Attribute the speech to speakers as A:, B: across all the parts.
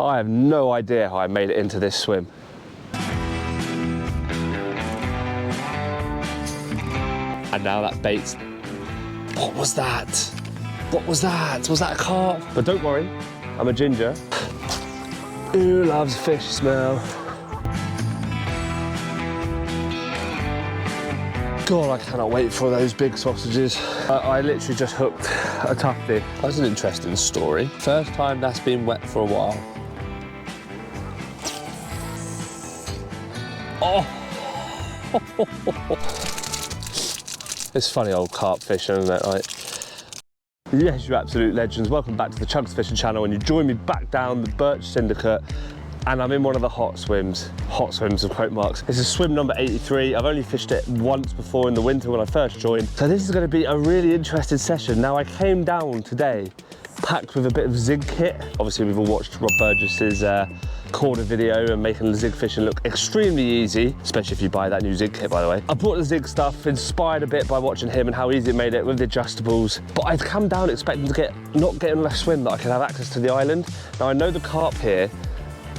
A: I have no idea how I made it into this swim. And now that bait's... What was that? What was that? Was that a carp? But don't worry, I'm a ginger. Who loves fish smell? God, I cannot wait for those big sausages. I literally just hooked a tuffy. That's an interesting story. First time that's been wet for a while. Oh! It's funny old carp fishing, isn't it? Like, yes, you absolute legends. Welcome back to the Chugs Fishing channel, and you join me back down the Birch Syndicate, and I'm in one of the hot swims of quote marks. This is swim number 83. I've only fished it once before in the winter when I first joined. So this is going to be a really interesting session. Now I came down today packed with a bit of zig kit. Obviously we've all watched Rob Burgess's corner video and making the zig fishing look extremely easy, especially if you buy that new zig kit, by the way. I bought the zig stuff, inspired a bit by watching him and how easy it made it with the adjustables. But I'd come down expecting to not get in a swim that I could have access to the island. Now I know the carp here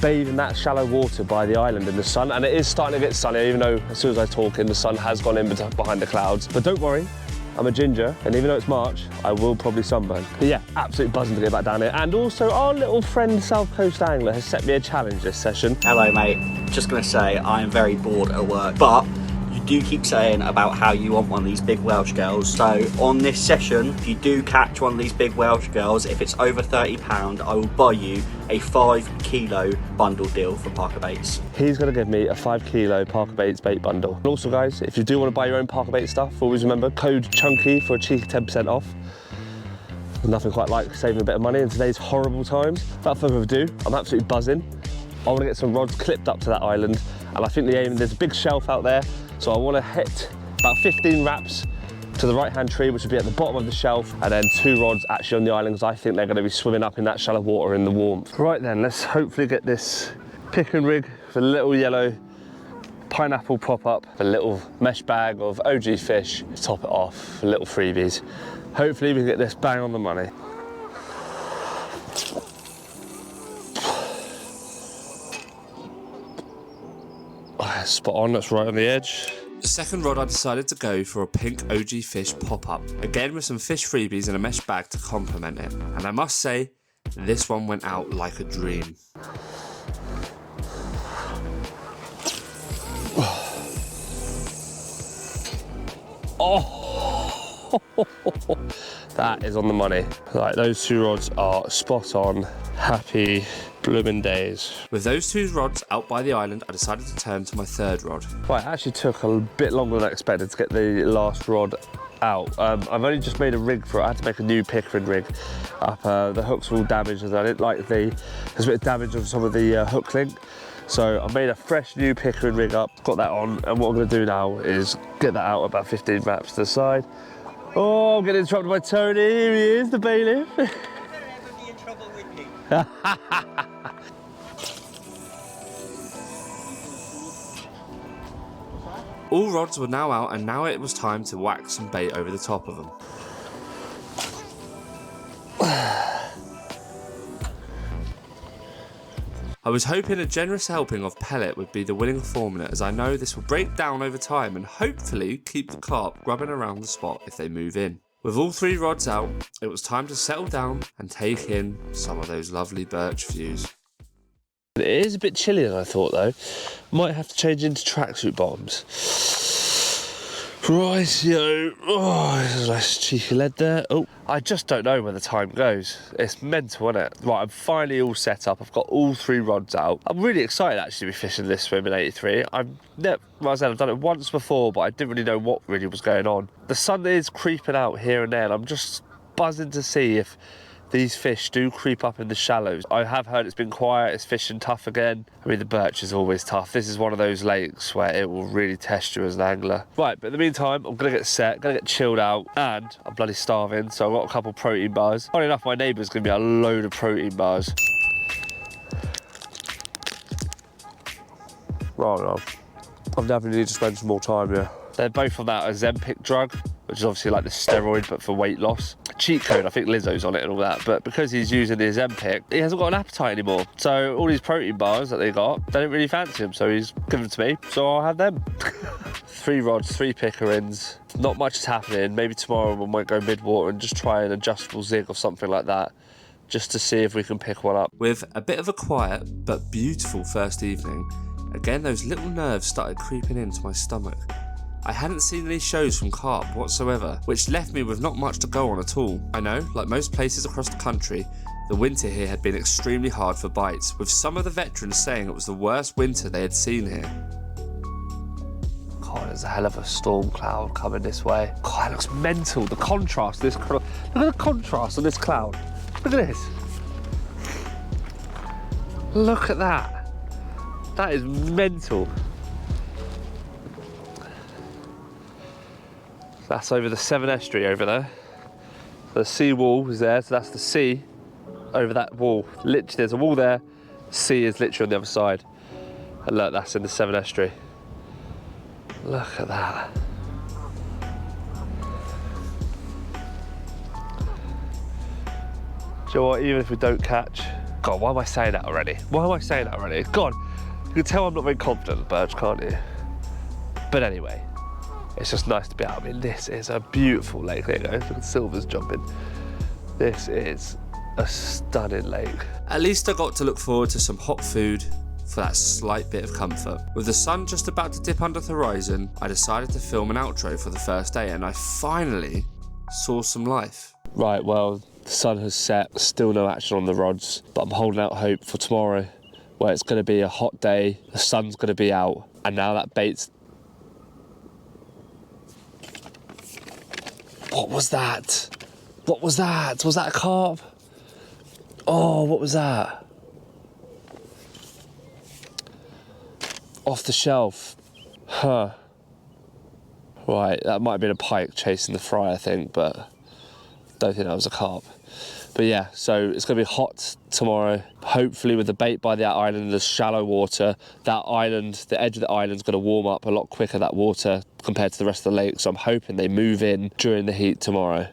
A: bathe in that shallow water by the island in the sun, and it is starting to get sunny, even though as soon as I talk in, the sun has gone in behind the clouds. But don't worry, I'm a ginger, and even though it's March, I will probably sunburn. But yeah, absolutely buzzing to get back down here. And also, our little friend South Coast Angler has set me a challenge this session.
B: Hello mate, just gonna say I am very bored at work, but you do keep saying about how you want one of these big Welsh girls. So on this session, if you do catch one of these big Welsh girls, if it's over £30, I will buy you a 5 kilo bundle deal from Parker Baits.
A: He's gonna give me a 5 kilo Parker Baits bait bundle. And also guys, if you do wanna buy your own Parker Baits stuff, always remember code CHUNKY for a cheeky 10% off. There's nothing quite like saving a bit of money in today's horrible times. Without further ado, I'm absolutely buzzing. I wanna get some rods clipped up to that island, and I think there's a big shelf out there, so I wanna hit about 15 wraps to the right-hand tree, which would be at the bottom of the shelf, and then 2 rods actually on the island, because I think they're gonna be swimming up in that shallow water in the warmth. Right then, let's hopefully get this pick and rig for a little yellow pineapple pop-up, a little mesh bag of OG fish, top it off, little freebies. Hopefully we can get this bang on the money. Spot on, that's right on the edge.
C: The second rod I decided to go for a pink OG fish pop-up, again with some fish freebies and a mesh bag to complement it. And I must say, this one went out like a dream.
A: Oh, that is on the money. Like, those 2 rods are spot on. Happy blooming days.
C: With those 2 rods out by the island, I decided to turn to my third rod.
A: Right, it actually took a bit longer than I expected to get the last rod out. I've only just made a rig for it. I had to make a new pickering rig up. The hooks were all damaged, and I didn't like there's a bit of damage on some of the hook link. So I made a fresh new pickering rig up, got that on, and what I'm gonna do now is get that out about 15 wraps to the side. Oh, I'm getting interrupted by Tony. Here he is, the bailiff.
C: All rods were now out, and now it was time to whack some bait over the top of them. I was hoping a generous helping of pellet would be the winning formula, as I know this will break down over time and hopefully keep the carp grubbing around the spot if they move in. With all 3 rods out, it was time to settle down and take in some of those lovely birch views.
A: It is a bit chillier than I thought though. Might have to change into tracksuit bottoms. Rightio. Oh, there's a nice cheeky lead there. Oh, I just don't know where the time goes. It's mental, isn't it? Right, I'm finally all set up. I've got all 3 rods out. I'm really excited actually to be fishing this swim in 83. I've done it once before, but I didn't really know what really was going on. The sun is creeping out here and there, and I'm just buzzing to see if these fish do creep up in the shallows. I have heard it's been quiet, it's fishing tough again. I mean, the birch is always tough. This is one of those lakes where it will really test you as an angler. Right, but in the meantime, I'm gonna get set, gonna get chilled out, and I'm bloody starving, so I've got a couple protein bars. Funny enough, my neighbour's gonna be a load of protein bars. Right, I'm definitely need to spend some more time here. They're both on that Ozempic drug, which is obviously like the steroid, but for weight loss. cheat code. I think Lizzo's on it and all that. But because he's using the Ozempic, he hasn't got an appetite anymore. So all these protein bars that they got, they don't really fancy him. So he's given them to me. So I'll have them. 3 rods, 3 picker ends. Not much is happening. Maybe tomorrow we might go mid-water and just try an adjustable zig or something like that, just to see if we can pick one up.
C: With a bit of a quiet but beautiful first evening, again those little nerves started creeping into my stomach. I hadn't seen any shows from carp whatsoever, which left me with not much to go on at all. I know, like most places across the country, the winter here had been extremely hard for bites, with some of the veterans saying it was the worst winter they had seen here.
A: God, there's a hell of a storm cloud coming this way. God, it looks mental. The contrast, look at the contrast on this cloud. Look at this. Look at that. That is mental. That's over the Severn Estuary over there. The sea wall is there, so that's the sea over that wall. Literally, there's a wall there. Sea is literally on the other side. And look, that's in the Severn Estuary. Look at that. Do you know what, even if we don't catch... God, why am I saying that already? Why am I saying that already? God, you can tell I'm not very confident, Birch, can't you? But anyway, it's just nice to be out. I mean, this is a beautiful lake. There you go, look at the silvers jumping. This is a stunning lake.
C: At least I got to look forward to some hot food for that slight bit of comfort. With the sun just about to dip under the horizon, I decided to film an outro for the first day, and I finally saw some life.
A: Right, well, the sun has set, still no action on the rods, but I'm holding out hope for tomorrow, where it's going to be a hot day, the sun's going to be out, and now that bait's... What was that? What was that? Was that a carp? Oh, what was that? Off the shelf. Huh. Right, that might have been a pike chasing the fry, I think, but don't think that was a carp. But yeah, so it's going to be hot tomorrow. Hopefully with the bait by that island, the shallow water, that island, the edge of the island's going to warm up a lot quicker, that water, compared to the rest of the lake. So I'm hoping they move in during the heat tomorrow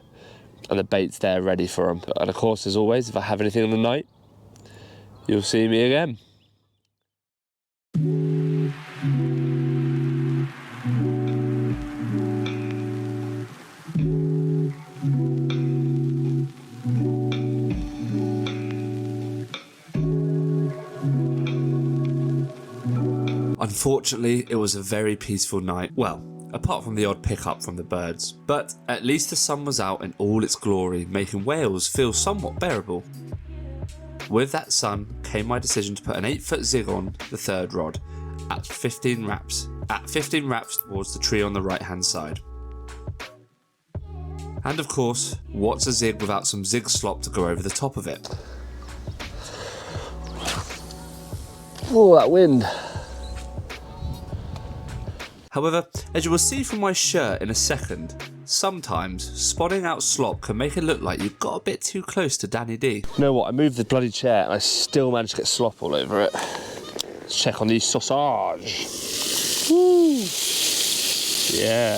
A: and the bait's there ready for them. And of course, as always, if I have anything in the night, you'll see me again.
C: Unfortunately, it was a very peaceful night. Well, apart from the odd pickup from the birds. But at least the sun was out in all its glory, making Wales feel somewhat bearable. With that sun came my decision to put an 8-foot zig on the third rod at 15 wraps. At 15 wraps towards the tree on the right hand side. And of course, what's a zig without some zig slop to go over the top of it?
A: Oh, that wind.
C: However, as you will see from my shirt in a second, sometimes spotting out slop can make it look like you got a bit too close to Danny D.
A: You know what, I moved the bloody chair and I still managed to get slop all over it. Let's check on these sausage. Woo. Yeah,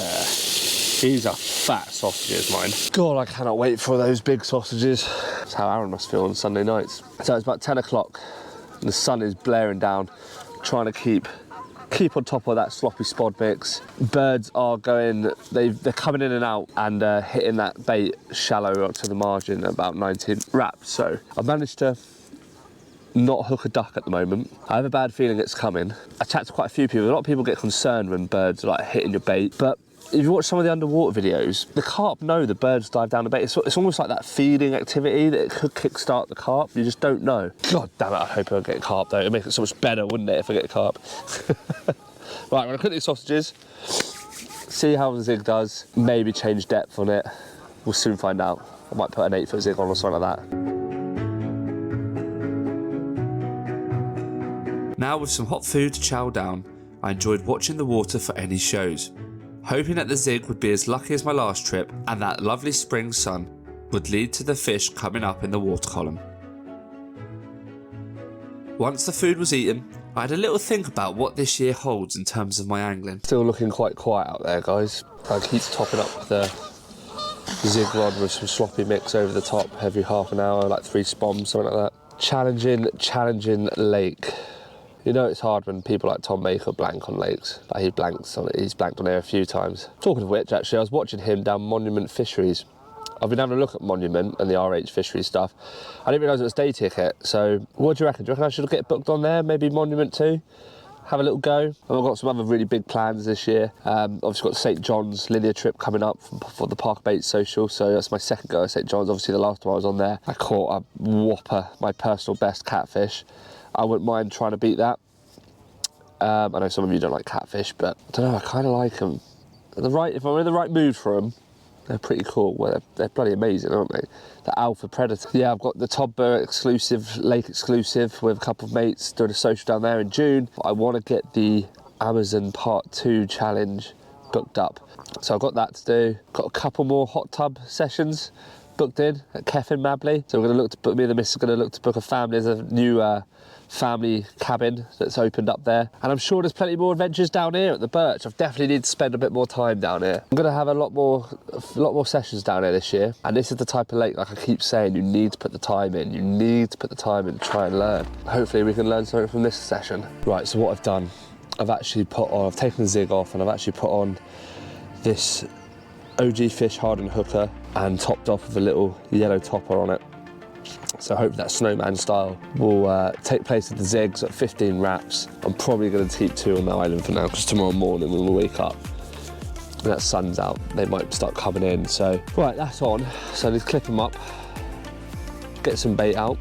A: these are fat sausages, mine. God, I cannot wait for those big sausages. That's how Aaron must feel on Sunday nights. So it's about 10 o'clock and the sun is blaring down, trying to keep on top of that sloppy spod mix. Birds are going, they're coming in and out and hitting that bait shallow up to the margin at about 19 wraps. So I managed to not hook a duck at the moment. I have a bad feeling it's coming. I chat to quite a few people. A lot of people get concerned when birds are like hitting your bait, but if you watch some of the underwater videos, the carp know the birds dive down the bait. It's almost like that feeding activity that it could kickstart the carp. You just don't know. God damn it, I hope I don't get carp though. It'd make it so much better, wouldn't it, if I get carp? Right, I'm gonna cook these sausages, see how the zig does, maybe change depth on it. We'll soon find out. I might put an 8-foot zig on or something like that.
C: Now with some hot food to chow down, I enjoyed watching the water for any shows. Hoping that the zig would be as lucky as my last trip and that lovely spring sun would lead to the fish coming up in the water column. Once the food was eaten, I had a little think about what this year holds in terms of my angling.
A: Still looking quite quiet out there, guys. I keep topping up the zig rod with some sloppy mix over the top every half an hour, like 3 spoms, something like that. Challenging lake. You know it's hard when people like Tom Baker blank on lakes. Like he's blanked on there a few times. Talking of which, actually, I was watching him down Monument Fisheries. I've been having a look at Monument and the RH Fisheries stuff. I didn't realise it was day ticket, so what do you reckon? Do you reckon I should get booked on there, maybe Monument too? Have a little go. And I've got some other really big plans this year. Obviously got the St John's linear trip coming up for the Park Baits Social, so that's my second go at St John's. Obviously the last time I was on there, I caught a whopper, my personal best catfish. I wouldn't mind trying to beat that. I know some of you don't like catfish, but I don't know, I kind of like them. If I'm in the right mood for them, they're pretty cool. Well, they're bloody amazing, aren't they? The alpha predator. Yeah, I've got the Todd Burr exclusive, lake exclusive with a couple of mates doing a social down there in June. I want to get the Amazon Part 2 challenge booked up. So I've got that to do. Got a couple more hot tub sessions booked in at Keffin Mabley. So we're going to look to book, me and the missus are going to look to book a family. There's a new family cabin that's opened up there, and I'm sure there's plenty more adventures down here at the Birch. I've definitely need to spend a bit more time down here. I'm going to have a lot more sessions down here this year, and this is the type of lake, like I keep saying, you need to put the time in. You need to put the time in to try and learn. Hopefully we can learn something from this session. Right, so what I've done, I've taken the zig off and I've actually put on this OG Fish hardened hooker and topped off with a little yellow topper on it. So I hope that snowman style will take place with the zigs at 15 wraps. I'm probably going to keep 2 on the island for now, because tomorrow morning when we wake up and that sun's out, they might start coming in. So, right, that's on. So I need to clip them up, get some bait out,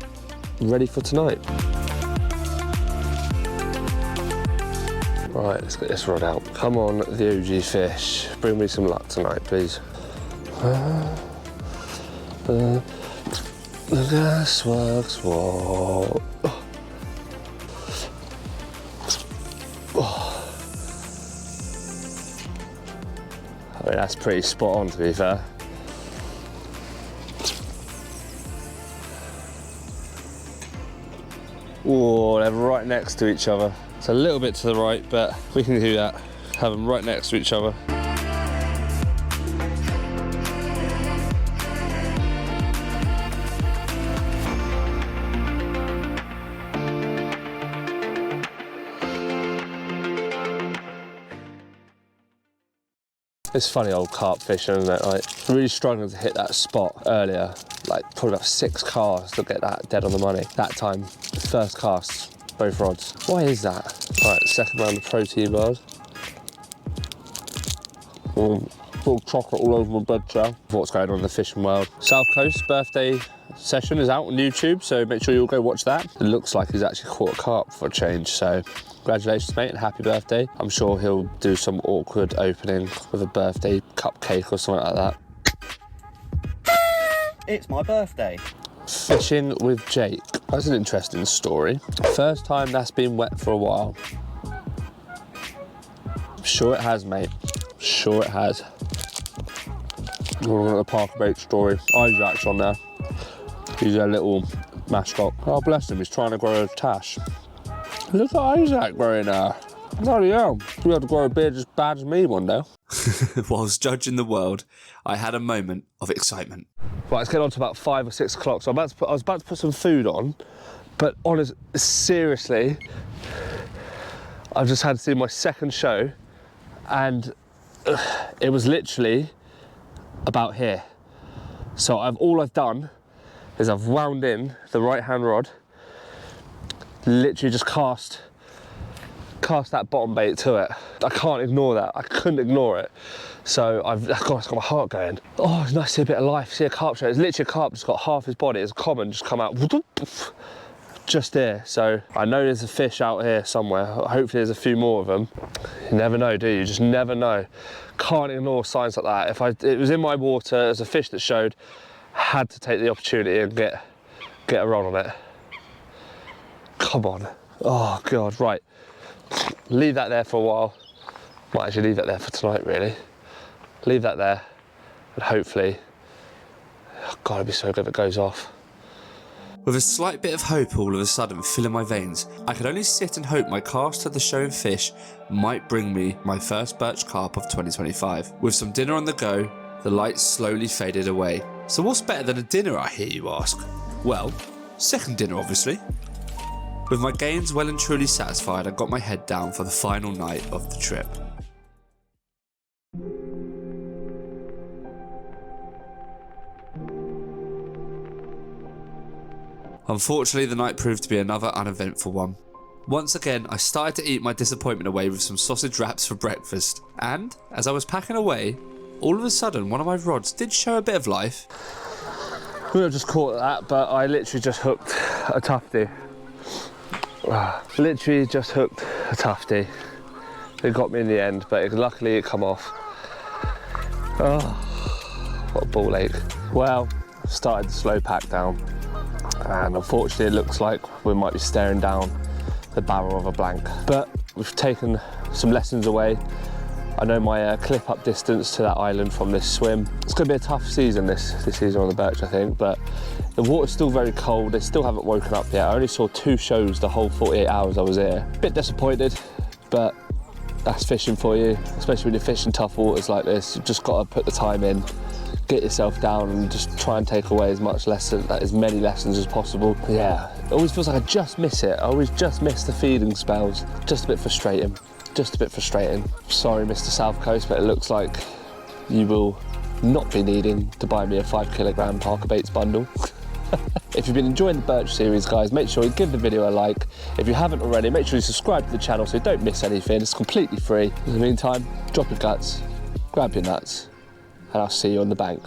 A: ready for tonight. Right, let's get this rod out. Come on, the OG Fish. Bring me some luck tonight, please. The gasworks wall. I mean, that's pretty spot on, to be fair. Oh, they're right next to each other. It's a little bit to the right, but we can do that. Have them right next to each other. It's funny old carp fishing, isn't it? Like, really struggling to hit that spot earlier. Like, probably about 6 casts to get that dead on the money. That time, first cast, both rods. Why is that? Right, second round of protein bars. Full chocolate all over my bed chair. What's going on in the fishing world? South Coast birthday session is out on YouTube, so make sure you all go watch that. It looks like he's actually caught a carp for a change, so congratulations, mate, and happy birthday. I'm sure he'll do some awkward opening with a birthday cupcake or something like that.
B: It's my birthday.
A: Fishing with Jake. That's an interesting story. First time that's been wet for a while. Sure it has, mate. Sure it has. We're at the Park Baits story. Isaac's on there. He's a little mascot. Oh, bless him, he's trying to grow a tash. Look at Isaac growing there. Bloody hell. We have to grow a beard as bad as me one day.
C: Whilst judging the world, I had a moment of excitement.
A: Right, let's get on to about 5 or 6 o'clock. So I was about to put some food on, but honest, seriously, I've just had to do my second show, and it was literally about here. So all I've done is I've wound in the right-hand rod, literally just cast that bottom bait to it. I can't ignore that. I couldn't ignore it. So God, it's got my heart going. Oh, it's nice to see a bit of life, see a carp show. It's literally a carp just got half his body. It's common, just come out just here. So I know there's a fish out here somewhere. Hopefully there's a few more of them. You never know, do you? You just never know. Can't ignore signs like that. If it was in my water, there's a fish that showed, had to take the opportunity and get a rod on it. Come on. Oh God, right. Leave that there for a while. Might actually leave that there for tonight, really. Leave that there, and hopefully, oh God, it'd be so good if it goes off.
C: With a slight bit of hope all of a sudden filling my veins, I could only sit and hope my cast to the showing fish might bring me my first birch carp of 2025. With some dinner on the go, The lights slowly faded away. So what's better than a dinner, I hear you ask? Well, second dinner obviously. With my gains well and truly satisfied, I got my head down for the final night of the trip. Unfortunately, the night proved to be another uneventful one. Once again, I started to eat my disappointment away with some sausage wraps for breakfast, and as I was packing away, all of a sudden one of my rods did show a bit of life.
A: I would have just caught that, but I literally just hooked a tufty. Literally just hooked a tufty. It got me in the end, but luckily it come off. Oh, what a ball ache. Well, I've started the slow pack down, and unfortunately it looks like we might be staring down the barrel of a blank. But we've taken some lessons away. I know my clip up distance to that island from this swim. It's going to be a tough season this season on the Birch, I think, but the water's still very cold. They still haven't woken up yet. I only saw 2 shows the whole 48 hours I was here. Bit disappointed, but that's fishing for you, especially when you're fishing tough waters like this. You've just got to put the time in, get yourself down and just try and take away as many lessons as possible. Yeah, it always feels like I just miss it. I always just miss the feeding spells. Just a bit frustrating. Just a bit frustrating. Sorry, Mr. South Coast, but it looks like you will not be needing to buy me a 5 kilogram Parker Baits bundle. If you've been enjoying the Birch series, guys, make sure you give the video a like. If you haven't already, make sure you subscribe to the channel so you don't miss anything. It's completely free. In the meantime, drop your guts, grab your nuts, and I'll see you on the bank.